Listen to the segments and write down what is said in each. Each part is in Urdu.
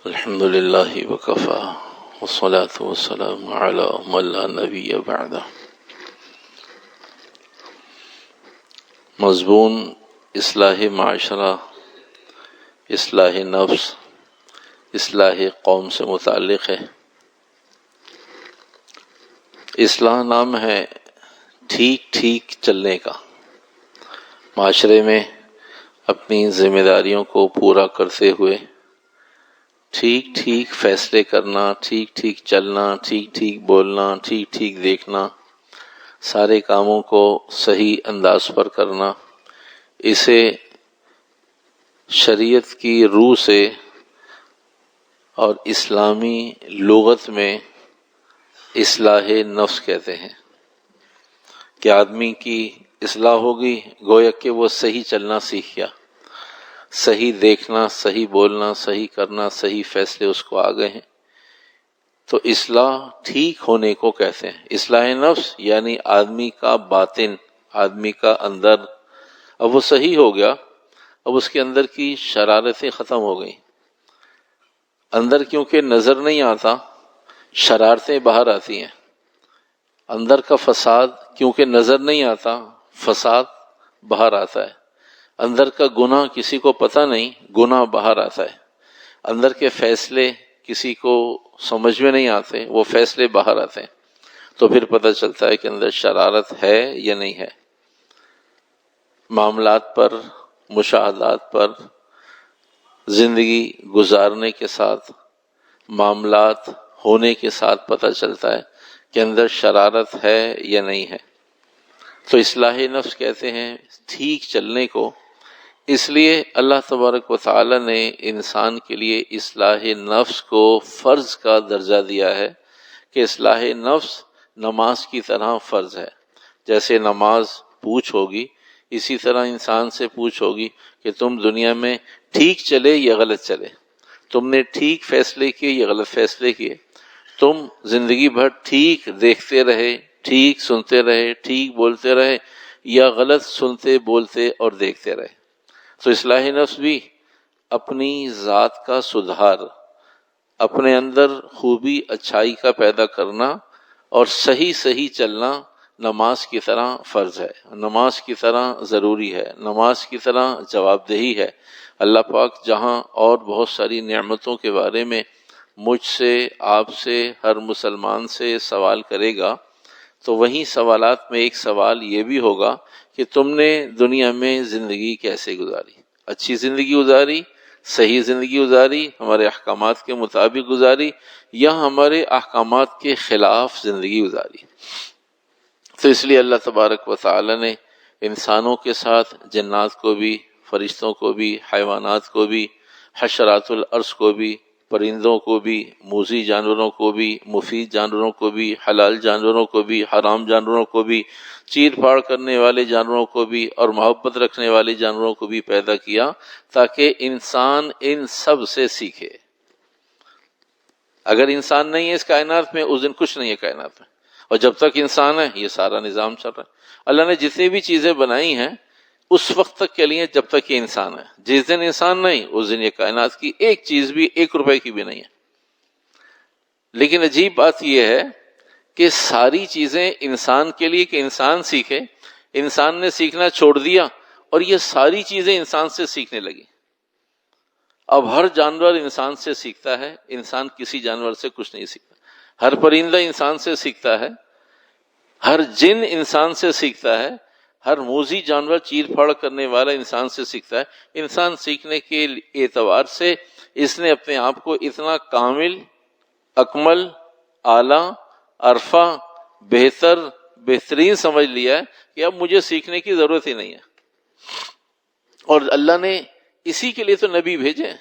الحمد للہ وکفی والصلاة والسلام علی من لا نبی بعدہ۔ مضمون اصلاح معاشرہ، اصلاح نفس، اصلاح قوم سے متعلق ہے۔ اصلاح نام ہے ٹھیک چلنے کا، معاشرے میں اپنی ذمہ داریوں کو پورا کرتے ہوئے ٹھیک فیصلے کرنا، ٹھیک چلنا، ٹھیک بولنا، ٹھیک دیکھنا، سارے کاموں کو صحیح انداز پر کرنا، اسے شریعت کی روح سے اور اسلامی لغت میں اصلاح نفس کہتے ہیں کہ آدمی کی اصلاح ہوگی، گویا کہ وہ صحیح چلنا سیکھ گیا، صحیح دیکھنا، صحیح بولنا، صحیح کرنا، صحیح فیصلے اس کو آ گئے ہیں۔ تو اصلاح ٹھیک ہونے کو کہتے ہیں۔ اصلاح نفس یعنی آدمی کا باطن، آدمی کا اندر، اب وہ صحیح ہو گیا، اب اس کے اندر کی شرارتیں ختم ہو گئیں۔ اندر کیونکہ نظر نہیں آتا، شرارتیں باہر آتی ہیں۔ اندر کا فساد کیونکہ نظر نہیں آتا، فساد باہر آتا ہے۔ اندر کا گناہ کسی کو پتہ نہیں، گناہ باہر آتا ہے۔ اندر کے فیصلے کسی کو سمجھ میں نہیں آتے، وہ فیصلے باہر آتے ہیں۔ تو پھر پتہ چلتا ہے کہ اندر شرارت ہے یا نہیں ہے۔ معاملات پر، مشاہدات پر زندگی گزارنے کے ساتھ، معاملات ہونے کے ساتھ پتہ چلتا ہے کہ اندر شرارت ہے یا نہیں ہے۔ تو اصلاح نفس کہتے ہیں ٹھیک چلنے کو۔ اس لیے اللہ تبارک و تعالی نے انسان کے لیے اصلاح نفس کو فرض کا درجہ دیا ہے کہ اصلاح نفس نماز کی طرح فرض ہے۔ جیسے نماز پوچھ ہوگی، اسی طرح انسان سے پوچھ ہوگی کہ تم دنیا میں ٹھیک چلے یا غلط چلے، تم نے ٹھیک فیصلے کیے یا غلط فیصلے کیے، تم زندگی بھر ٹھیک دیکھتے رہے، ٹھیک سنتے رہے، ٹھیک بولتے رہے، یا غلط سنتے، بولتے اور دیکھتے رہے۔ تو اصلاح نفس بھی اپنی ذات کا سدھار، اپنے اندر خوبی اچھائی کا پیدا کرنا اور صحیح چلنا نماز کی طرح فرض ہے، نماز کی طرح ضروری ہے، نماز کی طرح جواب دہی ہے۔ اللہ پاک جہاں اور بہت ساری نعمتوں کے بارے میں مجھ سے، آپ سے، ہر مسلمان سے سوال کرے گا، تو وہیں سوالات میں ایک سوال یہ بھی ہوگا کہ تم نے دنیا میں زندگی کیسے گزاری، اچھی زندگی گزاری، صحیح زندگی گزاری، ہمارے احکامات کے مطابق گزاری، یا ہمارے احکامات کے خلاف زندگی گزاری۔ تو اس لیے اللہ تبارک و تعالی نے انسانوں کے ساتھ جنات کو بھی، فرشتوں کو بھی، حیوانات کو بھی، حشرات الارض کو بھی، پرندوں کو بھی، موذی جانوروں کو بھی، مفید جانوروں کو بھی، حلال جانوروں کو بھی، حرام جانوروں کو بھی، چیر پھاڑ کرنے والے جانوروں کو بھی اور محبت رکھنے والے جانوروں کو بھی پیدا کیا تاکہ انسان ان سب سے سیکھے۔ اگر انسان نہیں ہے اس کائنات میں، اس دن کچھ نہیں ہے کائنات میں، اور جب تک انسان ہے یہ سارا نظام چل رہا ہے۔ اللہ نے جتنی بھی چیزیں بنائی ہیں اس وقت تک کے لیے جب تک یہ انسان ہے۔ جس دن انسان نہیں، اس دن یہ کائنات کی ایک چیز بھی، 1 روپے کی بھی نہیں ہے۔ لیکن عجیب بات یہ ہے کہ ساری چیزیں انسان کے لیے کہ انسان سیکھے، انسان نے سیکھنا چھوڑ دیا اور یہ ساری چیزیں انسان سے سیکھنے لگی۔ اب ہر جانور انسان سے سیکھتا ہے، انسان کسی جانور سے کچھ نہیں سیکھتا۔ ہر پرندہ انسان سے سیکھتا ہے، ہر جن انسان سے سیکھتا ہے، ہر موذی جانور، چیر پھاڑ کرنے والا انسان سے سیکھتا ہے۔ انسان سیکھنے کے اعتبار سے اس نے اپنے آپ کو اتنا کامل، اکمل، اعلیٰ، عرفہ، بہترین سمجھ لیا ہے کہ اب مجھے سیکھنے کی ضرورت ہی نہیں ہے۔ اور اللہ نے اسی کے لیے تو نبی بھیجے،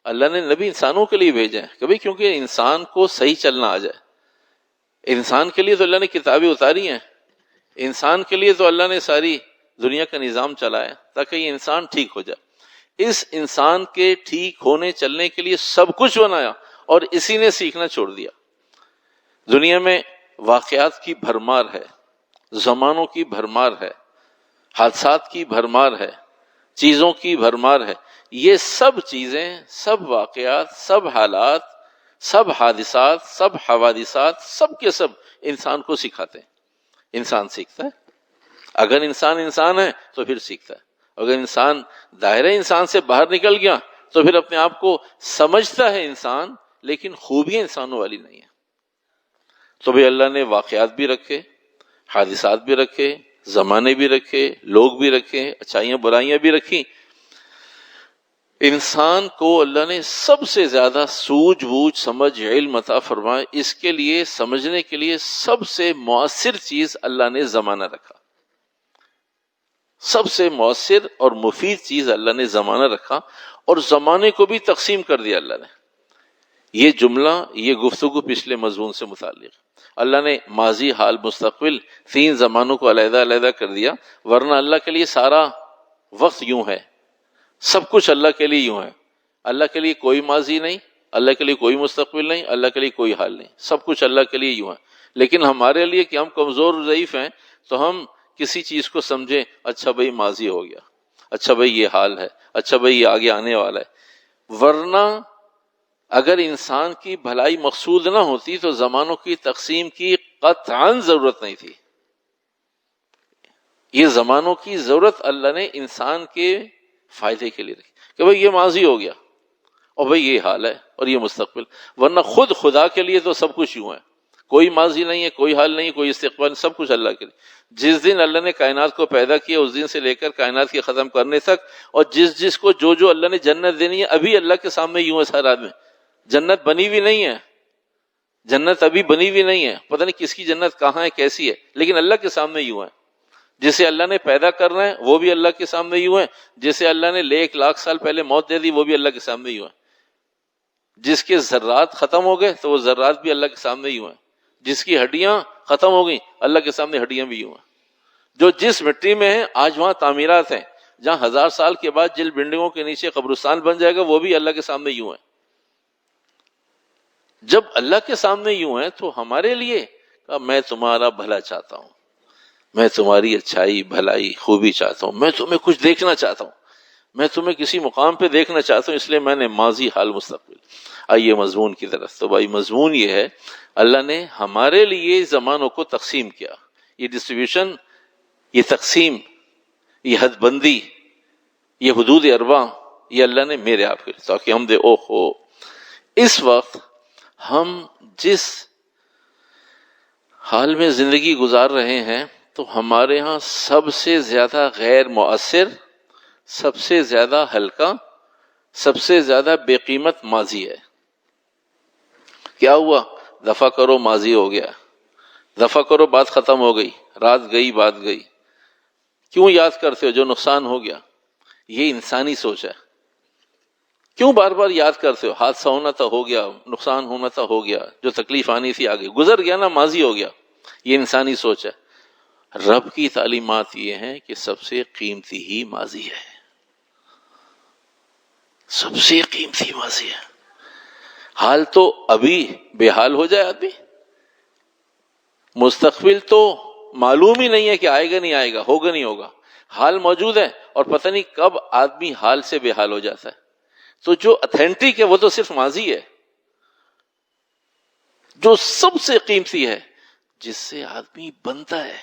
اللہ نے نبی انسانوں کے لیے بھیجے کبھی، کیونکہ انسان کو صحیح چلنا آ جائے۔ انسان کے لیے تو اللہ نے کتابیں اتاری ہیں، انسان کے لیے تو اللہ نے ساری دنیا کا نظام چلایا تاکہ یہ انسان ٹھیک ہو جائے۔ اس انسان کے ٹھیک ہونے چلنے کے لیے سب کچھ بنایا اور اسی نے سیکھنا چھوڑ دیا۔ دنیا میں واقعات کی بھرمار ہے، زمانوں کی بھرمار ہے، حادثات کی بھرمار ہے، چیزوں کی بھرمار ہے۔ یہ سب چیزیں، سب واقعات، سب حالات، سب حادثات، سب حوادثات، سب کے سب انسان کو سکھاتے ہیں. انسان سیکھتا ہے. اگر انسان انسان ہے تو پھر سیکھتا ہے. اگر انسان دائرہ انسان سے باہر نکل گیا تو پھر اپنے آپ کو سمجھتا ہے انسان، لیکن خوبیاں انسانوں والی نہیں ہیں. تو بھی اللہ نے واقعات بھی رکھے، حادثات بھی رکھے، زمانے بھی رکھے، لوگ بھی رکھے، اچھائیاں برائیاں بھی رکھی. انسان کو اللہ نے سب سے زیادہ سوجھ بوجھ سمجھ علم عطا فرمائے. اس کے لیے سمجھنے کے لیے سب سے مؤثر چیز اللہ نے زمانہ رکھا. سب سے مؤثر اور مفید چیز اللہ نے زمانہ رکھا، اور زمانے کو بھی تقسیم کر دیا اللہ نے. یہ جملہ، یہ گفتگو پچھلے مضمون سے متعلق. اللہ نے ماضی، حال، مستقبل، تین زمانوں کو علیحدہ علیحدہ کر دیا، ورنہ اللہ کے لیے سارا وقت یوں ہے، سب کچھ اللہ کے لیے یوں ہے. اللہ کے لیے کوئی ماضی نہیں، اللہ کے لیے کوئی مستقبل نہیں، اللہ کے لیے کوئی حال نہیں، سب کچھ اللہ کے لیے یوں ہے. لیکن ہمارے لیے کہ ہم کمزور و ضعیف ہیں، تو ہم کسی چیز کو سمجھیں، اچھا بھائی ماضی ہو گیا، اچھا بھائی یہ حال ہے، اچھا بھائی یہ آگے آنے والا ہے. ورنہ اگر انسان کی بھلائی مقصود نہ ہوتی تو زمانوں کی تقسیم کی قطعاً ضرورت نہیں تھی. یہ زمانوں کی ضرورت اللہ نے انسان کے فائدے کے لیے رکھی کہ بھئی یہ ماضی ہو گیا، اور بھئی یہ حال ہے، اور یہ مستقبل. ورنہ خود خدا کے لیے تو سب کچھ یوں ہے، کوئی ماضی نہیں ہے، کوئی حال نہیں، کوئی استقبال نہیں، سب کچھ اللہ کے لیے. جس دن اللہ نے کائنات کو پیدا کیا اس دن سے لے کر کائنات کے ختم کرنے تک، اور جس کو جو اللہ نے جنت دینی ہے، ابھی اللہ کے سامنے یوں ہے سارا آدمی. جنت بنی ہوئی نہیں ہے، جنت ابھی بنی ہوئی نہیں ہے، پتہ نہیں کس کی جنت کہاں ہے، کیسی ہے، لیکن اللہ کے سامنے یوں ہے. جسے اللہ نے پیدا کرنا ہے وہ بھی اللہ کے سامنے یوں ہے، جسے اللہ نے 1,00,000 سال پہلے موت دے دی وہ بھی اللہ کے سامنے یوں ہے. جس کے ذرات ختم ہو گئے تو وہ ذرات بھی اللہ کے سامنے یوں ہیں. جس کی ہڈیاں ختم ہو گئیں اللہ کے سامنے ہڈیاں بھی یوں ہیں. جو جس مٹی میں ہیں آج وہاں تعمیرات ہیں، جہاں 1000 سال کے بعد جن بلڈنگوں کے نیچے قبرستان بن جائے گا وہ بھی اللہ کے سامنے یوں ہے. جب اللہ کے سامنے یوں ہے تو ہمارے لیے میں تمہارا بھلا چاہتا ہوں، میں تمہاری اچھائی، بھلائی، خوبی چاہتا ہوں، میں تمہیں کچھ دیکھنا چاہتا ہوں، میں تمہیں کسی مقام پہ دیکھنا چاہتا ہوں، اس لیے میں نے ماضی، حال، مستقبل. آئیے مضمون کی طرف. تو بھائی مضمون یہ ہے، اللہ نے ہمارے لیے زمانوں کو تقسیم کیا. یہ ڈسٹریبیوشن، یہ تقسیم، یہ حد بندی، یہ حدود اربع، یہ اللہ نے میرے آپ کے لیے، تاکہ ہم دے او ہو اس وقت ہم جس حال میں زندگی گزار رہے ہیں تو ہمارے ہاں سب سے زیادہ غیر مؤثر، سب سے زیادہ ہلکا، سب سے زیادہ بے قیمت ماضی ہے. کیا ہوا؟ دفع کرو ماضی ہو گیا، دفع کرو بات ختم ہو گئی، رات گئی بات گئی. کیوں یاد کرتے ہو؟ جو نقصان ہو گیا. یہ انسانی سوچ ہے. کیوں بار بار یاد کرتے ہو؟ حادثہ ہونا تھا ہو گیا، نقصان ہونا تھا ہو گیا، جو تکلیف آنی تھی آگے گزر گیا نا، ماضی ہو گیا. یہ انسانی سوچ ہے. رب کی تعلیمات یہ ہیں کہ سب سے قیمتی ہی ماضی ہے، سب سے قیمتی ماضی ہے. حال تو ابھی بے حال ہو جائے آدمی، مستقبل تو معلوم ہی نہیں ہے کہ آئے گا نہیں آئے گا، ہوگا نہیں ہوگا. حال موجود ہے اور پتہ نہیں کب آدمی حال سے بے حال ہو جاتا ہے. تو جو اتھینٹک ہے وہ تو صرف ماضی ہے. جو سب سے قیمتی ہے، جس سے آدمی بنتا ہے،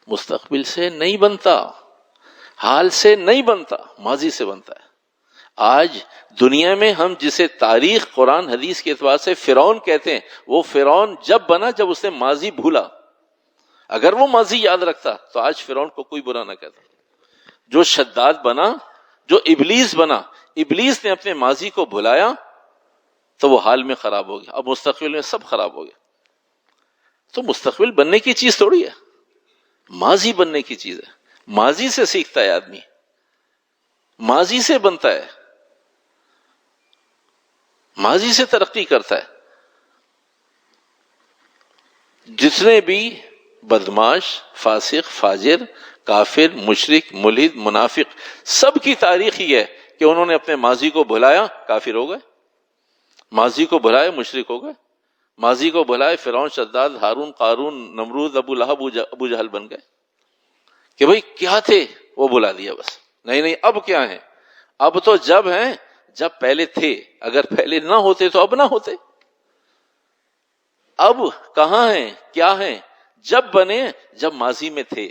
مستقبل سے نہیں بنتا، حال سے نہیں بنتا، ماضی سے بنتا ہے. آج دنیا میں ہم جسے تاریخ قرآن حدیث کے اعتبار سے فرعون کہتے ہیں، وہ فرعون جب بنا جب اس نے ماضی بھولا. اگر وہ ماضی یاد رکھتا تو آج فرعون کو کوئی برا نہ کہتا. جو شداد بنا، جو ابلیس بنا، ابلیس نے اپنے ماضی کو بھلایا تو وہ حال میں خراب ہو گیا، اب مستقبل میں سب خراب ہو گیا. تو مستقبل بننے کی چیز تھوڑی ہے، ماضی بننے کی چیز ہے. ماضی سے سیکھتا ہے آدمی، ماضی سے بنتا ہے، ماضی سے ترقی کرتا ہے. جتنے بھی بدماش، فاسق، فاجر، کافر، مشرک، ملحد، منافق، سب کی تاریخ یہ ہے کہ انہوں نے اپنے ماضی کو بھلایا، کافر ہو گئے. ماضی کو بھلائے، مشرک ہو گئے. ماضی کو بھلائے، فرعون، شداد، ہارون، قارون، نمرود، ابو لہب، ابو جہل بن گئے. کہ بھئی کیا تھے وہ بھلا دیا بس. نہیں اب کیا ہے؟ اب تو جب ہیں جب پہلے تھے، اگر پہلے نہ ہوتے تو اب نہ ہوتے. اب کہاں ہیں، کیا ہیں؟ جب بنے جب ماضی میں تھے.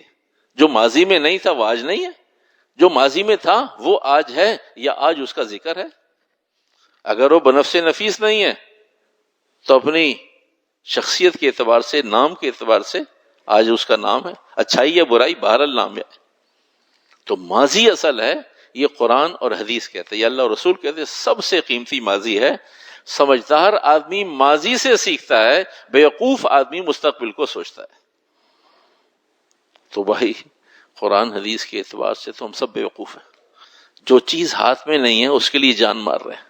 جو ماضی میں نہیں تھا وہ آج نہیں ہے، جو ماضی میں تھا وہ آج ہے یا آج اس کا ذکر ہے. اگر وہ بنفس نفیس نہیں ہے تو اپنی شخصیت کے اعتبار سے، نام کے اعتبار سے آج اس کا نام ہے، اچھائی یا برائی بہرحال نام ہے. تو ماضی اصل ہے، یہ قرآن اور حدیث کہتے ہیں، یہ اللہ اور رسول کہتے ہیں سب سے قیمتی ماضی ہے. سمجھدار آدمی ماضی سے سیکھتا ہے، بیوقوف آدمی مستقبل کو سوچتا ہے. تو بھائی قرآن حدیث کے اعتبار سے تو ہم سب بیوقوف ہیں. جو چیز ہاتھ میں نہیں ہے اس کے لیے جان مار رہے ہیں،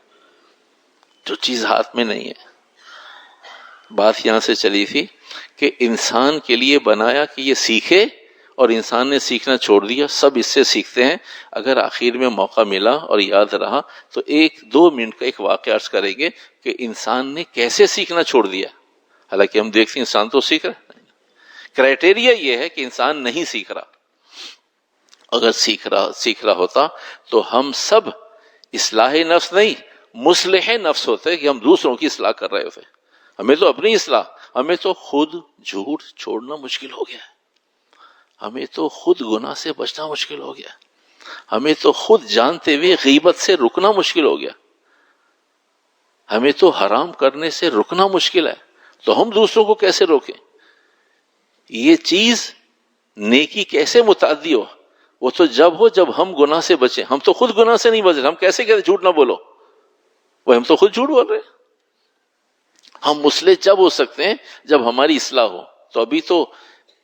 جو چیز ہاتھ میں نہیں ہے. بات یہاں سے چلی تھی کہ انسان کے لیے بنایا کہ یہ سیکھے، اور انسان نے سیکھنا چھوڑ دیا. سب اس سے سیکھتے ہیں. اگر آخر میں موقع ملا اور یاد رہا تو 1-2 منٹ کا ایک واقعہ عرض کریں گے کہ انسان نے کیسے سیکھنا چھوڑ دیا. حالانکہ ہم دیکھتے ہیں انسان تو سیکھ رہا ہے، کرائٹیریا یہ ہے کہ انسان نہیں سیکھ رہا. اگر سیکھ رہا ہوتا تو ہم سب اصلاح نفس نہیں مصلح نفس ہوتے کہ ہم دوسروں کی اصلاح کر رہے ہوتے. ہمیں تو اپنی اصلاح، ہمیں تو خود جھوٹ چھوڑنا مشکل ہو گیا، ہمیں تو خود گناہ سے بچنا مشکل ہو گیا، ہمیں تو خود جانتے ہوئے غیبت سے رکنا مشکل ہو گیا، ہمیں تو حرام کرنے سے رکنا مشکل ہے. تو ہم دوسروں کو کیسے روکیں؟ یہ چیز نیکی کیسے متعدی ہو؟ وہ تو جب ہم گناہ سے بچیں. ہم تو خود گناہ سے نہیں بچ رہے. ہم کیسے کہتے جھوٹ نہ بولو؟ وہ ہم تو خود جھوٹ بول رہے ہیں. ہم مصلح جب ہو سکتے ہیں جب ہماری اصلاح ہو. تو ابھی تو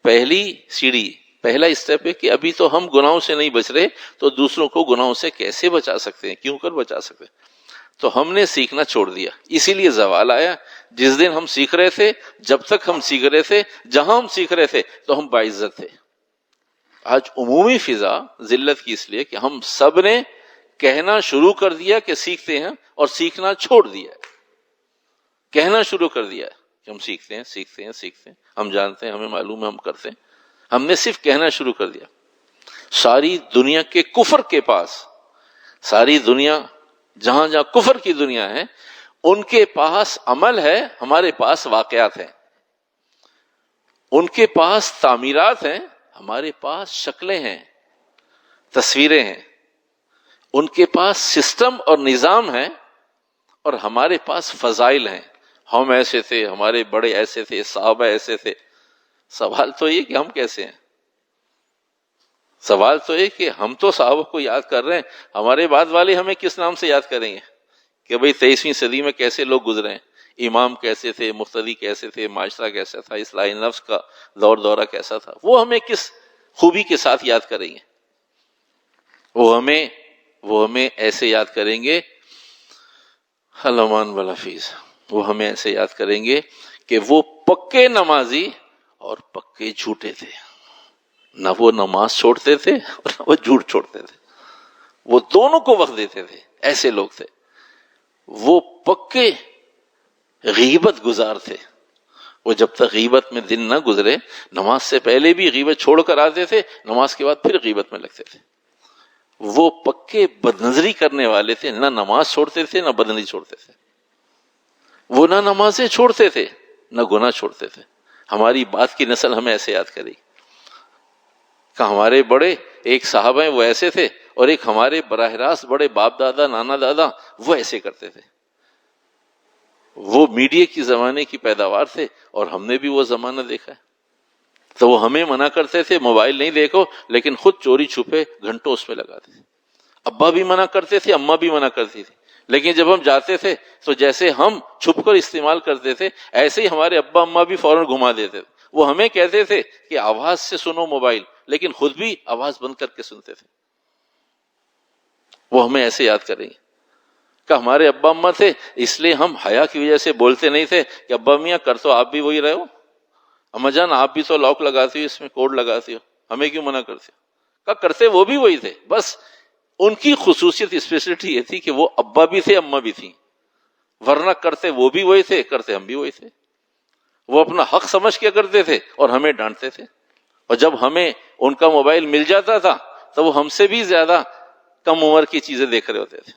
پہلی سیڑھی، پہلا اسٹیپ ہے کہ ابھی تو ہم گناہوں سے نہیں بچ رہے، تو دوسروں کو گناہوں سے کیسے بچا سکتے ہیں، کیوں کر بچا سکتے ہیں. تو ہم نے سیکھنا چھوڑ دیا، اسی لیے زوال آیا. جس دن ہم سیکھ رہے تھے، جب تک ہم سیکھ رہے تھے، جہاں ہم سیکھ رہے تھے تو ہم باعزت تھے. آج عمومی فضا ذلت کی اس لیے کہ ہم سب نے کہنا شروع کر دیا کہ سیکھتے ہیں، اور سیکھنا چھوڑ دیا. کہنا شروع کر دیا کہ ہم سیکھتے ہیں، ہم جانتے ہیں، ہمیں معلوم ہے، ہم کرتے ہیں. ہم نے صرف کہنا شروع کر دیا. ساری دنیا کے کفر کے پاس، ساری دنیا جہاں جہاں کفر کی دنیا ہے، ان کے پاس عمل ہے، ہمارے پاس واقعات ہیں. ان کے پاس تعمیرات ہیں، ہمارے پاس شکلیں ہیں، تصویریں ہیں. ان کے پاس سسٹم اور نظام ہے، اور ہمارے پاس فضائل ہیں. ہم ایسے تھے، ہمارے بڑے ایسے تھے، صحابہ ایسے تھے. سوال تو یہ کہ ہم کیسے ہیں. سوال تو یہ کہ ہم تو صحابہ کو یاد کر رہے ہیں، ہمارے بعد والے ہمیں کس نام سے یاد کریں گے کہ بھئی 23ویں صدی میں کیسے لوگ گزرے ہیں، امام کیسے تھے، مقتدی کیسے تھے، معاشرہ کیسا تھا، اصلاح نفس کا دور دورہ کیسا تھا. وہ ہمیں کس خوبی کے ساتھ یاد کریں گے؟ وہ ہمیں ایسے یاد کریں گے، حلمان والحفیظ، وہ ہمیں ایسے یاد کریں گے کہ وہ پکے نمازی اور پکے جھوٹے تھے. نہ وہ نماز چھوڑتے تھے اور نہ وہ جھوٹ چھوڑتے تھے، وہ دونوں کو وقت دیتے تھے. ایسے لوگ تھے. وہ پکے غیبت گزار تھے. وہ جب تک غیبت میں دن نہ گزرے، نماز سے پہلے بھی غیبت چھوڑ کر آتے تھے، نماز کے بعد پھر غیبت میں لگتے تھے. وہ پکے بدنظری کرنے والے تھے، نہ نماز چھوڑتے تھے نہ بدنظری چھوڑتے تھے. وہ نہ نمازیں چھوڑتے تھے نہ گناہ چھوڑتے تھے. ہماری بات کی نسل ہمیں ایسے یاد کرے گی کہ ہمارے بڑے ایک صحابہ ہیں وہ ایسے تھے، اور ایک ہمارے براہ راست بڑے باپ دادا نانا دادا وہ ایسے کرتے تھے. وہ میڈیا کی زمانے کی پیداوار تھے، اور ہم نے بھی وہ زمانہ دیکھا ہے. تو وہ ہمیں منع کرتے تھے موبائل نہیں دیکھو، لیکن خود چوری چھپے گھنٹوں اس میں لگاتے تھے. ابا بھی منع کرتے تھے، اماں بھی منع کرتی تھی، لیکن جب ہم جاتے تھے تو جیسے ہم چھپ کر استعمال کرتے تھے، ایسے ہی ہمارے ابا اماں بھی فوراً گھما دیتے تھے. وہ ہمیں کہتے تھے کہ آواز سے سنو موبائل، لیکن خود بھی آواز بند کر کے سنتے تھے. وہ ہمیں ایسے یاد کریں گے کہ ہمارے ابا اماں تھے، اس لیے ہم حیا کی وجہ سے بولتے نہیں تھے کہ ابا میاں کر تو آپ بھی وہی رہے ہو، اما جان آپ بھی تو لاک لگاتی ہو، اس میں کوڈ لگاتی ہو، ہمیں کیوں منع کرتے ہو؟ کہ کرتے وہ بھی وہی تھے، بس ان کی خصوصیت اسپیشلٹی یہ تھی کہ وہ ابا بھی تھے اماں بھی تھیں، ورنہ کرتے وہ بھی وہی تھے، کرتے ہم بھی وہی تھے. وہ اپنا حق سمجھ کے کرتے تھے اور ہمیں ڈانٹتے تھے. اور جب ہمیں ان کا موبائل مل جاتا تھا تو وہ ہم سے بھی زیادہ کم عمر کی چیزیں دیکھ رہے ہوتے تھے،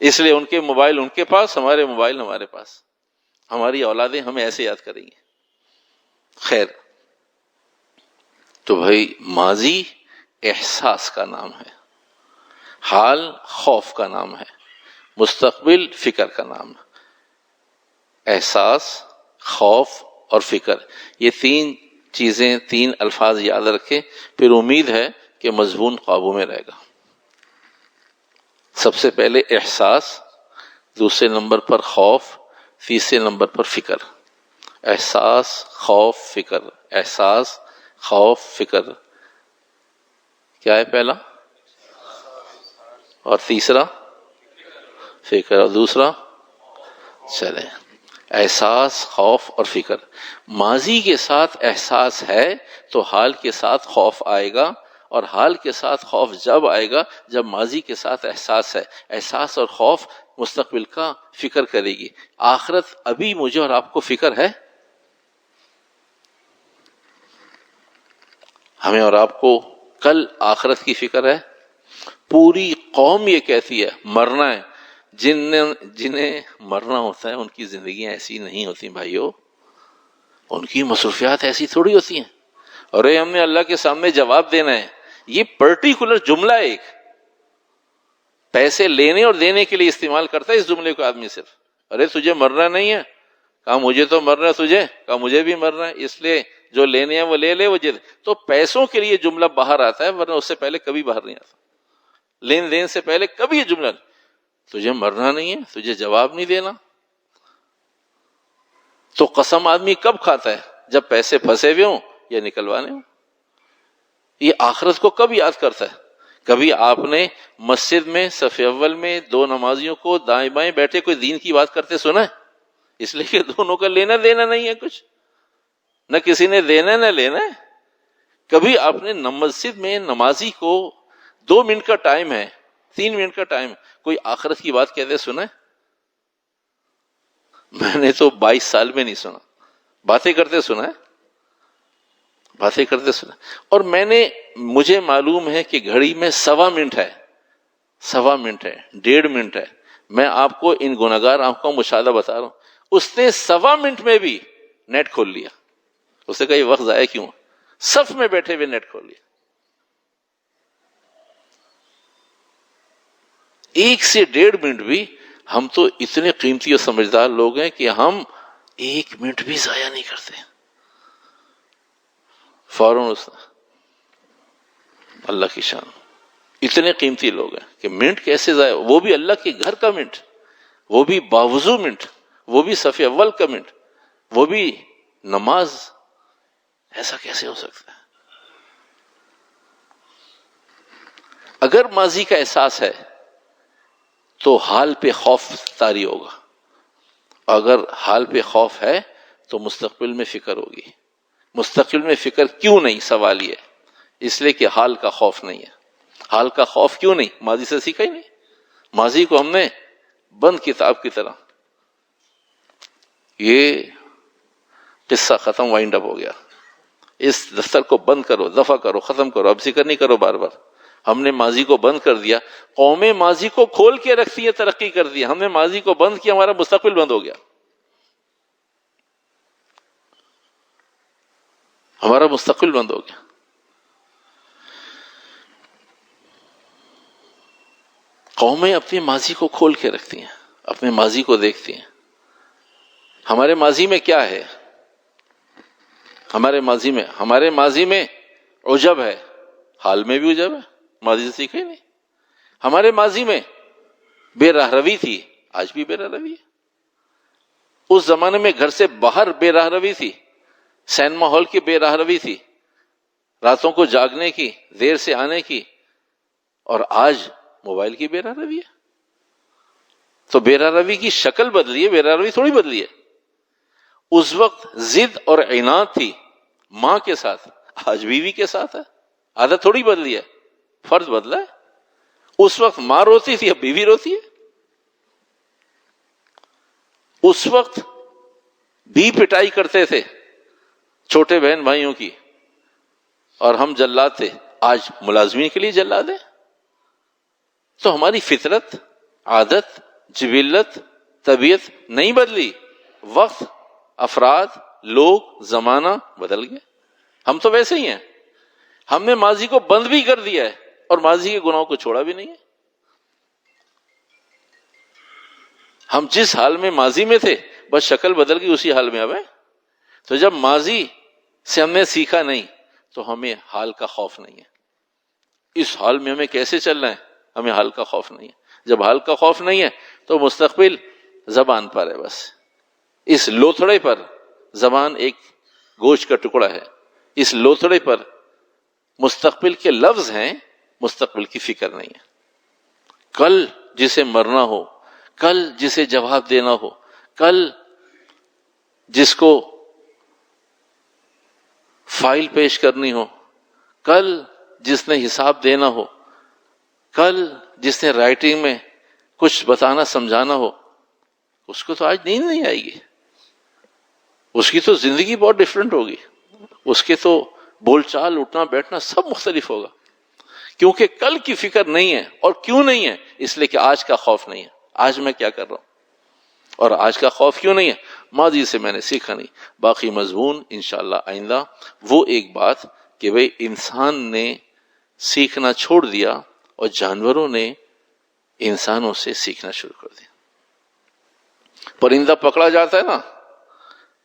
اس لیے ان کے موبائل ان کے پاس، ہمارے موبائل ہمارے پاس، ہماری اولادیں ہمیں ایسے یاد کریں گی۔ خیر، تو بھائی ماضی احساس کا نام ہے، حال خوف کا نام ہے، مستقبل فکر کا نام ہے۔ احساس، خوف اور فکر، یہ تین چیزیں، تین الفاظ یاد رکھیں، پھر امید ہے کہ مضمون قابو میں رہے گا۔ سب سے پہلے احساس، دوسرے نمبر پر خوف، تیسرے نمبر پر فکر۔ احساس، خوف، فکر، احساس، خوف، فکر، کیا ہے پہلا؟ اور تیسرا فکر، اور دوسرا؟ چلے، احساس، خوف اور فکر۔ ماضی کے ساتھ احساس ہے تو حال کے ساتھ خوف آئے گا، اور حال کے ساتھ خوف جب آئے گا جب ماضی کے ساتھ احساس ہے۔ احساس اور خوف مستقبل کا فکر کرے گی۔ آخرت ابھی مجھے اور آپ کو فکر ہے؟ ہمیں اور آپ کو کل آخرت کی فکر ہے؟ پوری قوم یہ کہتی ہے مرنا ہے، جنہیں مرنا ہوتا ہے ان کی زندگیاں ایسی نہیں ہوتی بھائیو، ان کی مصروفیات ایسی تھوڑی ہوتی ہیں۔ ارے ہم نے اللہ کے سامنے جواب دینا ہے، یہ پرٹیکولر جملہ ایک پیسے لینے اور دینے کے لیے استعمال کرتا ہے اس جملے کو آدمی صرف۔ ارے تجھے مرنا نہیں ہے؟ کہا مجھے تو مرنا ہے، تجھے؟ کہا مجھے بھی مرنا ہے، اس لیے جو لینے ہیں وہ لے لے، وہ تو پیسوں کے لیے جملہ باہر آتا ہے، ورنہ اس سے پہلے کبھی باہر نہیں آتا۔ لین دین سے پہلے کبھی یہ جملہ تجھے مرنا نہیں ہے، تجھے جواب نہیں دینا۔ تو قسم آدمی کب کھاتا ہے؟ جب پیسے پھنسے ہوئے ہوں یا نکلوانے ہوں۔ یہ آخرت کو کب یاد کرتا ہے؟ کبھی آپ نے مسجد میں صف اول میں دو نمازیوں کو دائیں بائیں بیٹھے کوئی دین کی بات کرتے سنا ہے؟ اس لیے کہ دونوں کا لینا دینا نہیں ہے کچھ، نہ کسی نے دینا نہ لینا ہے۔ کبھی آپ نے مسجد میں نمازی کو 2 منٹ کا ٹائم ہے، 3 منٹ کا ٹائم، کوئی آخرت کی بات کہتے سنا ہے؟ میں نے تو 22 سال میں نہیں سنا، باتیں کرتے سنا ہے، باتیں کرتے سنا۔ اور مجھے معلوم ہے کہ گھڑی میں 1.25 منٹ ہے، 1.25 منٹ ہے، 1.5 منٹ ہے۔ میں آپ کو ان گنہگار آنکھوں کا مشاہدہ بتا رہا ہوں، اس نے 1.25 منٹ میں بھی نیٹ کھول لیا۔ اس نے کہا یہ وقت ضائع کیوں؟ صف میں بیٹھے ہوئے نیٹ کھول لیا۔ 1 سے 1.5 منٹ بھی، ہم تو اتنے قیمتی اور سمجھدار لوگ ہیں کہ ہم 1 منٹ بھی ضائع نہیں کرتے۔ فوراً اللہ کی شان، اتنے قیمتی لوگ ہیں کہ منٹ کیسے ضائع، وہ بھی اللہ کے گھر کا منٹ، وہ بھی باوضو منٹ، وہ بھی صف اول کا منٹ، وہ بھی نماز، ایسا کیسے ہو سکتا ہے؟ اگر ماضی کا احساس ہے تو حال پہ خوف طاری ہوگا، اگر حال پہ خوف ہے تو مستقبل میں فکر ہوگی۔ مستقبل میں فکر کیوں نہیں؟ سوال یہ ہے، اس لیے کہ حال کا خوف نہیں ہے۔ حال کا خوف کیوں نہیں؟ ماضی سے سیکھا ہی نہیں، ماضی کو ہم نے بند کتاب کی طرح، یہ قصہ ختم، وائنڈ اپ ہو گیا، اس دفتر کو بند کرو، دفع کرو، ختم کرو، اب ذکر نہیں کرو بار بار۔ ہم نے ماضی کو بند کر دیا، قومیں ماضی کو کھول کے رکھتی ہیں، ترقی کر دی، ہم نے ماضی کو بند کیا، ہمارا مستقبل بند ہو گیا، ہمارا مستقبل بند ہو گیا۔ قومیں اپنے ماضی کو کھول کے رکھتی ہیں، اپنے ماضی کو دیکھتی ہیں۔ ہمارے ماضی میں کیا ہے؟ ہمارے ماضی میں عجب ہے، حال میں بھی عجب ہے، ماضی سے سیکھے نہیں۔ ہمارے ماضی میں بے راہ روی تھی، آج بھی بے راہ روی ہے۔ اس زمانے میں گھر سے باہر بے راہ روی تھی، سینما ہال کی بے راہ روی تھی، راتوں کو جاگنے کی، دیر سے آنے کی، اور آج موبائل کی بے راہ روی ہے۔ تو بے راہ روی کی شکل بدلی ہے، بے راہ روی تھوڑی بدلی ہے۔ اس وقت ضد اور عناد تھی ماں کے ساتھ، آج بیوی کے ساتھ ہے، عادت تھوڑی بدلی ہے، فرض بدلا ہے۔ اس وقت ماں روتی تھی، اب بیوی روتی ہے۔ اس وقت بھی پٹائی کرتے تھے چھوٹے بہن بھائیوں کی، اور ہم جلاد تھے، آج ملازمین کے لیے جلاد ہے۔ تو ہماری فطرت، عادت، جبلت، طبیعت نہیں بدلی، وقت، افراد، لوگ، زمانہ بدل گئے، ہم تو ویسے ہی ہیں. ہم نے ماضی کو بند بھی کر دیا ہے اور ماضی کے گناہوں کو چھوڑا بھی نہیں ہے. ہم جس حال میں ماضی میں تھے بس شکل بدل گئی، اسی حال میں اب ہیں. تو جب ماضی سے ہم نے سیکھا نہیں تو ہمیں حال کا خوف نہیں ہے. اس حال میں ہمیں کیسے چلنا ہے، ہمیں حال کا خوف نہیں ہے. جب حال کا خوف نہیں ہے تو مستقبل زبان پر ہے. بس اس لوتھڑے پر، زبان ایک گوشت کا ٹکڑا ہے، اس لوتھڑے پر مستقبل کے لفظ ہیں، مستقبل کی فکر نہیں ہے. کل جسے مرنا ہو، کل جسے جواب دینا ہو، کل جس کو فائل پیش کرنی ہو، کل جس نے حساب دینا ہو، کل جس نے رائٹنگ میں کچھ بتانا سمجھانا ہو، اس کو تو آج نیند نہیں آئے گی. اس کی تو زندگی بہت ڈیفرنٹ ہوگی، اس کے تو بول چال، اٹھنا بیٹھنا سب مختلف ہوگا، کیونکہ کل کی فکر نہیں ہے. اور کیوں نہیں ہے؟ اس لیے کہ آج کا خوف نہیں ہے. آج میں کیا کر رہا ہوں، اور آج کا خوف کیوں نہیں ہے؟ ماضی سے میں نے سیکھا نہیں. باقی مضمون انشاءاللہ آئندہ. وہ ایک بات کہ بھئی انسان نے سیکھنا چھوڑ دیا اور جانوروں نے انسانوں سے سیکھنا شروع کر دیا. پرندہ پکڑا جاتا ہے نا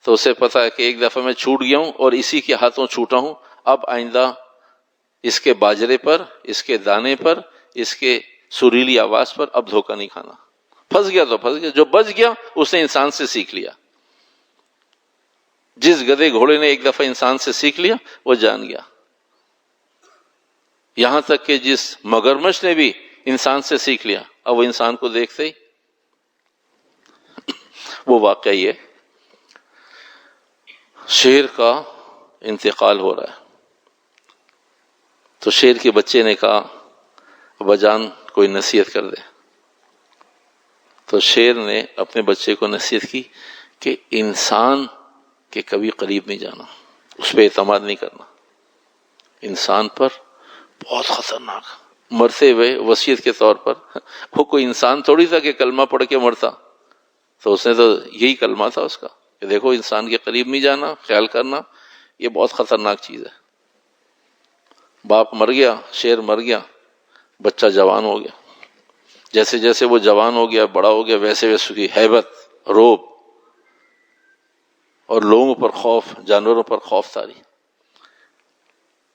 تو اسے پتا ہے کہ ایک دفعہ میں چھوٹ گیا ہوں اور اسی کے ہاتھوں چھوٹا ہوں، اب آئندہ اس کے باجرے پر، اس کے دانے پر، اس کے سریلی آواز پر اب دھوکہ نہیں کھانا. پھنس گیا تو پھنس گیا، جو بچ گیا اس نے انسان سے سیکھ لیا. جس گدھے گھوڑے نے ایک دفعہ انسان سے سیکھ لیا وہ جان گیا. یہاں تک کہ جس مگرمچھ نے بھی انسان سے سیکھ لیا، اب وہ انسان کو دیکھتے ہی. وہ واقعہ یہ شیر کا انتقال ہو رہا ہے. تو شیر کے بچے نے کہا ابا جان کوئی نصیحت کر دے. تو شیر نے اپنے بچے کو نصیحت کی کہ انسان کے کبھی قریب نہیں جانا، اس پہ اعتماد نہیں کرنا. انسان پر بہت خطرناک، مرتے ہوئے وصیت کے طور پر. وہ کوئی انسان تھوڑی تھا کہ کلمہ پڑھ کے مرتا، تو اس نے تو یہی کلمہ تھا اس کا کہ دیکھو انسان کے قریب نہیں جانا، خیال کرنا، یہ بہت خطرناک چیز ہے. باپ مر گیا، شیر مر گیا، بچہ جوان ہو گیا. جیسے جیسے وہ جوان ہو گیا، بڑا ہو گیا، ویسے ویسے اس کی ہیبت، روب اور لوگوں پر خوف، جانوروں پر خوف طاری.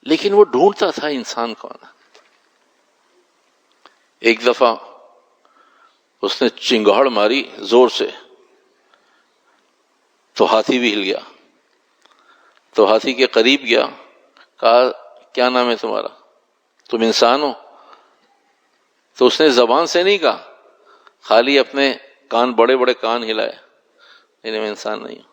لیکن وہ ڈھونڈتا تھا انسان کون ہے. ایک دفعہ اس نے چنگاڑ ماری زور سے تو ہاتھی بھی ہل گیا. تو ہاتھی کے قریب گیا، کہا کیا نام ہے تمہارا، تم انسان ہو؟ تو اس نے زبان سے نہیں کہا، خالی اپنے کان، بڑے بڑے کان ہلائے، نہیں میں انسان نہیں ہوں.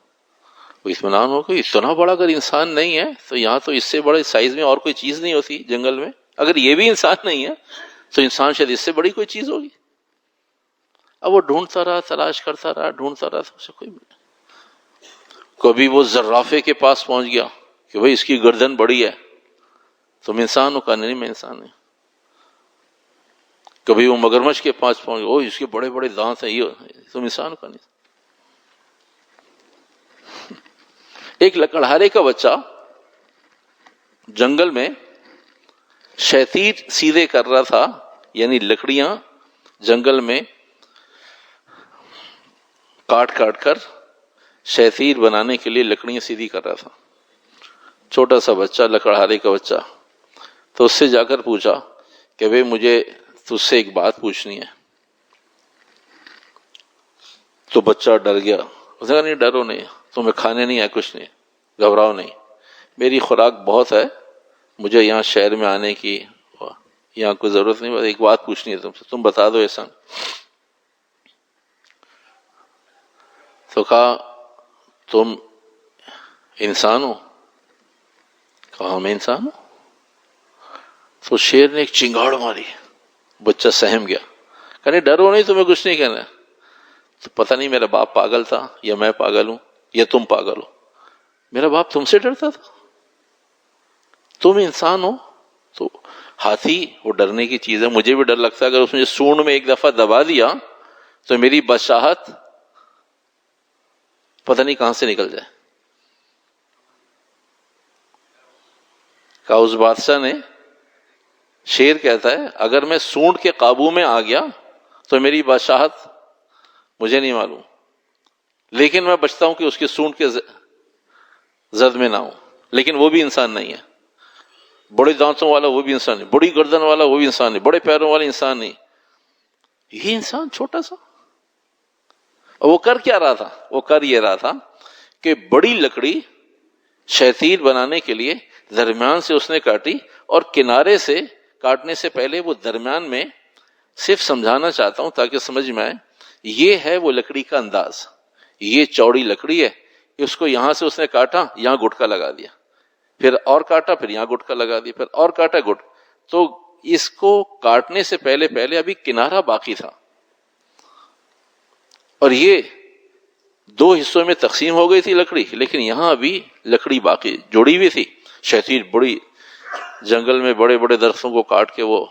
وہ اطمینان ہو کہ اتنا بڑا اگر انسان نہیں ہے تو یہاں تو اس سے بڑے سائز میں اور کوئی چیز نہیں ہوتی جنگل میں. اگر یہ بھی انسان نہیں ہے تو انسان شاید اس سے بڑی کوئی چیز ہوگی. اب وہ ڈھونڈتا رہا، تلاش کرتا رہا، ڈھونڈتا رہا، تو اسے کوئی ملا. کبھی وہ زرافے کے پاس پہنچ گیا کہ بھئی اس کی گردن بڑی ہے، تم انسان ہو؟ کہا نہیں میں انسان نہیں. کبھی وہ مگرمچھ کے پاس پہنچ گیا، اس کے بڑے بڑے دانت ہیں، یہ تم انسان کا نہیں. ایک لکڑہارے کا بچہ جنگل میں شیطیر سیدھے کر رہا تھا، یعنی لکڑیاں جنگل میں کاٹ کاٹ کر شیطیر بنانے کے لیے لکڑیاں سیدھی کر رہا تھا. چھوٹا سا بچہ، لکڑہارے کا بچہ. تو اس سے جا کر پوچھا کہ بھئی مجھے تجھ سے ایک بات پوچھنی ہے. تو بچہ ڈر گیا. اس نے کہا نہیں ڈرو نہیں، تمہیں کھانے نہیں آئے، کچھ نہیں، گھبراؤ نہیں، میری خوراک بہت ہے، مجھے یہاں شہر میں آنے کی یہاں کوئی ضرورت نہیں، بس ایک بات پوچھنی ہے تم سے، تم بتا دو احسان. تو کہا تم انسان ہو؟ کہا میں انسان ہوں. تو شیر نے ایک چنگاڑ ماری، بچہ سہم گیا. کہا نہیں ڈرو نہیں، تمہیں کچھ نہیں کہنا. تو پتہ نہیں میرا باپ پاگل تھا یا میں پاگل ہوں یا تم پاگل ہو. میرا باپ تم سے ڈرتا تھا؟ تم انسان ہو تو ہاتھی وہ ڈرنے کی چیز ہے، مجھے بھی ڈر لگتا ہے، اگر اس نے سونڈ میں ایک دفعہ دبا دیا تو میری بادشاہت پتہ نہیں کہاں سے نکل جائے۔ کہا اس بادشاہ نے، شیر کہتا ہے اگر میں سونڈ کے قابو میں آ گیا تو میری بادشاہت مجھے نہیں معلوم، لیکن میں بچتا ہوں کہ اس کے سونڈ کے زد میں نہ ہوں۔ لیکن وہ بھی انسان نہیں ہے، بڑے دانتوں والا وہ بھی انسان نہیں، بڑی گردن والا وہ بھی انسان نہیں، بڑے پیروں والا انسان نہیں، یہ انسان چھوٹا سا۔ اور وہ کر کیا رہا تھا؟ وہ کر یہ رہا تھا کہ بڑی لکڑی شیطین بنانے کے لیے درمیان سے اس نے کاٹی، اور کنارے سے کاٹنے سے پہلے وہ درمیان میں صرف سمجھانا چاہتا ہوں تاکہ سمجھ میں آئے، یہ ہے وہ لکڑی کا انداز، یہ چوڑی لکڑی ہے، اس کو یہاں سے اس نے کاٹا، یہاں گٹکا لگا دیا، پھر اور کاٹا، پھر یہاں گٹکا لگا دیا، پھر اور کاٹا تو اس کو کاٹنے سے پہلے ابھی کنارہ باقی تھا، اور یہ دو حصوں میں تقسیم ہو گئی تھی لکڑی، لیکن یہاں ابھی لکڑی باقی جوڑی ہوئی تھی۔ شیطین بڑی جنگل میں بڑے بڑے درختوں کو کاٹ کے وہ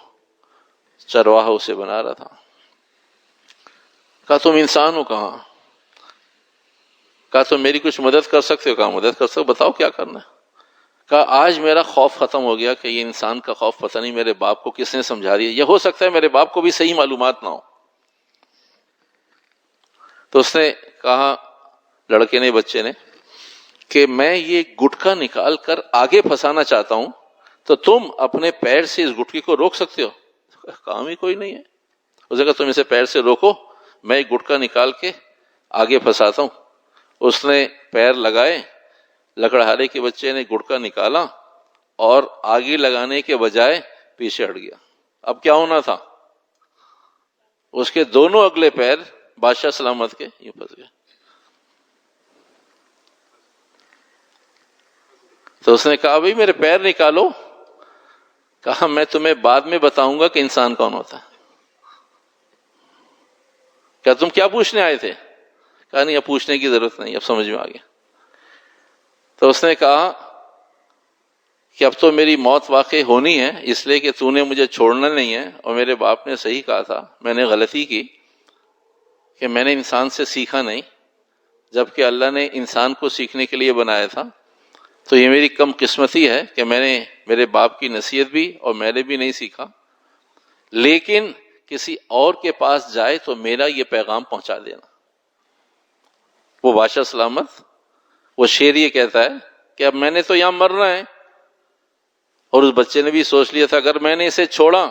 چرواہا اسے بنا رہا تھا۔ کہا تم انسان ہو؟ کہاں؟ کہا تم میری کچھ مدد کر سکتے ہو؟ کہا مدد کر سکتے ہو، بتاؤ کیا کرنا ہے۔ کہا آج میرا خوف ختم ہو گیا کہ یہ انسان کا خوف پتہ نہیں میرے باپ کو کس نے سمجھا دیا، یہ ہو سکتا ہے میرے باپ کو بھی صحیح معلومات نہ ہو۔ تو اس نے کہا، لڑکے نے، بچے نے، کہ میں یہ گٹکا نکال کر آگے پھنسانا چاہتا ہوں، تو تم اپنے پیر سے اس گٹکے کو روک سکتے ہو؟ کام ہی کوئی نہیں ہے۔ اس نے کہا تم اسے پیر سے روکو، میں ایک گٹکا نکال کے آگے پھنساتا ہوں۔ اس نے پیر لگائے، لکڑہارے کے بچے نے گٹکا نکالا اور آگے لگانے کے بجائے پیچھے ہٹ گیا۔ اب کیا ہونا تھا؟ اس کے دونوں اگلے پیر بادشاہ سلامت کے یوں پھنس گئے۔ تو اس نے کہا بھئی میرے پیر نکالو۔ کہا میں تمہیں بعد میں بتاؤں گا کہ انسان کون ہوتا ہے۔ کیا تم کیا پوچھنے آئے تھے؟ کہا نہیں، اب پوچھنے کی ضرورت نہیں، اب سمجھ میں آ گیا۔ تو اس نے کہا کہ اب تو میری موت واقع ہونی ہے، اس لیے کہ تو نے مجھے چھوڑنا نہیں ہے، اور میرے باپ نے صحیح کہا تھا، میں نے غلطی کی کہ میں نے انسان سے سیکھا نہیں، جبکہ اللہ نے انسان کو سیکھنے کے لیے بنایا تھا۔ تو یہ میری کم قسمتی ہے کہ میں نے میرے باپ کی نصیحت بھی اور میں نے بھی نہیں سیکھا، لیکن کسی اور کے پاس جائے تو میرا یہ پیغام پہنچا دینا۔ وہ بادشاہ سلامت، وہ شیر یہ کہتا ہے کہ اب میں نے تو یہاں مرنا ہے، اور اس بچے نے بھی سوچ لیا تھا اگر میں نے اسے چھوڑا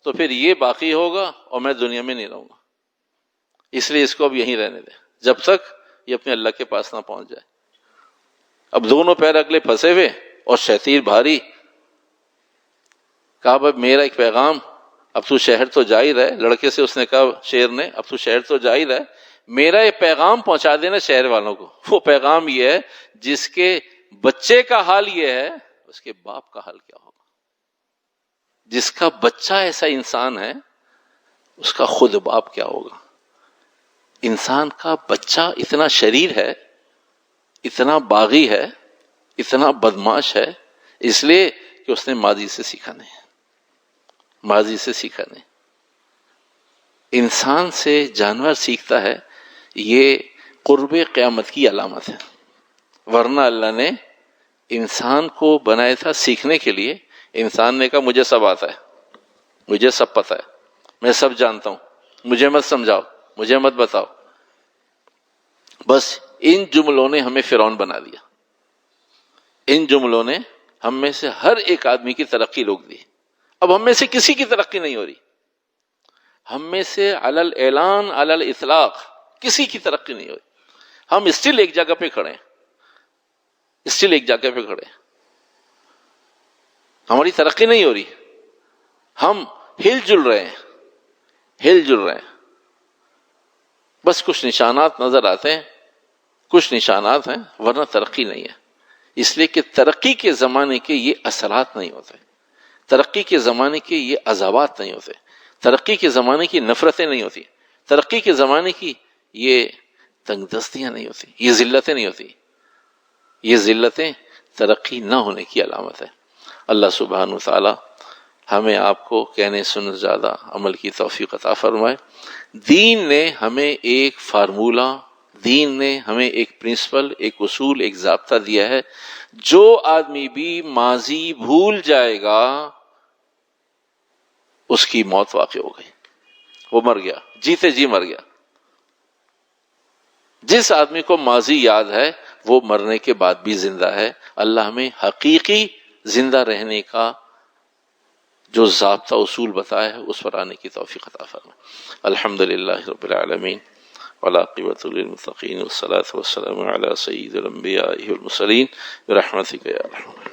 تو پھر یہ باقی ہوگا اور میں دنیا میں نہیں رہوں گا، اس لیے اس کو اب یہیں رہنے دے جب تک یہ اپنے اللہ کے پاس نہ پہنچ جائے۔ اب دونوں پیر اگلے پھنسے ہوئے اور شیطین بھاری۔ کہا اب میرا ایک پیغام، اب تو شہر تو جا ہی رہے، لڑکے سے اس نے کہا، شیر نے، اب تو شہر تو جا ہی رہے، میرا ایک پیغام پہنچا دینا شہر والوں کو۔ وہ پیغام یہ ہے، جس کے بچے کا حال یہ ہے اس کے باپ کا حال کیا ہوگا۔ جس کا بچہ ایسا انسان ہے اس کا خود باپ کیا ہوگا۔ انسان کا بچہ اتنا شریر ہے، اتنا باغی ہے، اتنا بدماش ہے، اس لیے کہ اس نے ماضی سے سیکھا نہیں، ماضی سے سیکھا نہیں۔ انسان سے جانور سیکھتا ہے، یہ قرب قیامت کی علامت ہے، ورنہ اللہ نے انسان کو بنایا تھا سیکھنے کے لیے۔ انسان نے کہا مجھے سب آتا ہے، مجھے سب پتہ ہے، میں سب جانتا ہوں، مجھے مت سمجھاؤ، مجھے مت بتاؤ۔ بس ان جملوں نے ہمیں فرعون بنا دیا، ان جملوں نے ہم میں سے ہر ایک آدمی کی ترقی روک دی۔ اب ہم میں سے کسی کی ترقی نہیں ہو رہی، ہم میں سے علی الاعلان علی الاطلاق کسی کی ترقی نہیں ہو رہی۔ ہم اسٹل ایک جگہ پہ کھڑے ہیں، اسٹل ایک جگہ پہ کھڑے ہیں، ہماری ترقی نہیں ہو رہی، ہم ہل جل رہے ہیں، ہل جل رہے ہیں۔ بس کچھ نشانات نظر آتے ہیں، کچھ نشانات ہیں، ورنہ ترقی نہیں ہے۔ اس لیے کہ ترقی کے زمانے کے یہ اثرات نہیں ہوتے، ترقی کے زمانے کے یہ عذابات نہیں ہوتے، ترقی کے زمانے کی نفرتیں نہیں ہوتی، ترقی کے زمانے کی یہ تنگ دستیاں نہیں ہوتی، یہ ذلتیں نہیں ہوتی۔ یہ ذلتیں ترقی نہ ہونے کی علامت ہے۔ اللہ سبحانہ وتعالی ہمیں آپ کو کہنے سننے زیادہ عمل کی توفیق عطا فرمائے۔ دین نے ہمیں ایک فارمولہ، دین نے ہمیں ایک پرنسپل، ایک اصول، ایک ضابطہ دیا ہے، جو آدمی بھی ماضی بھول جائے گا اس کی موت واقع ہو گئی، وہ مر گیا، جیتے جی مر گیا۔ جس آدمی کو ماضی یاد ہے وہ مرنے کے بعد بھی زندہ ہے۔ اللہ ہمیں حقیقی زندہ رہنے کا جو ضابطہ اصول بتایا ہے اس پر آنے کی توفیق عطا فرمائے۔ الحمدللہ رب العالمین والعاقبۃ للمتقین والصلاۃ والسلام علی سید الانبیاء والمرسلین برحمتک یا ارحم الراحمین۔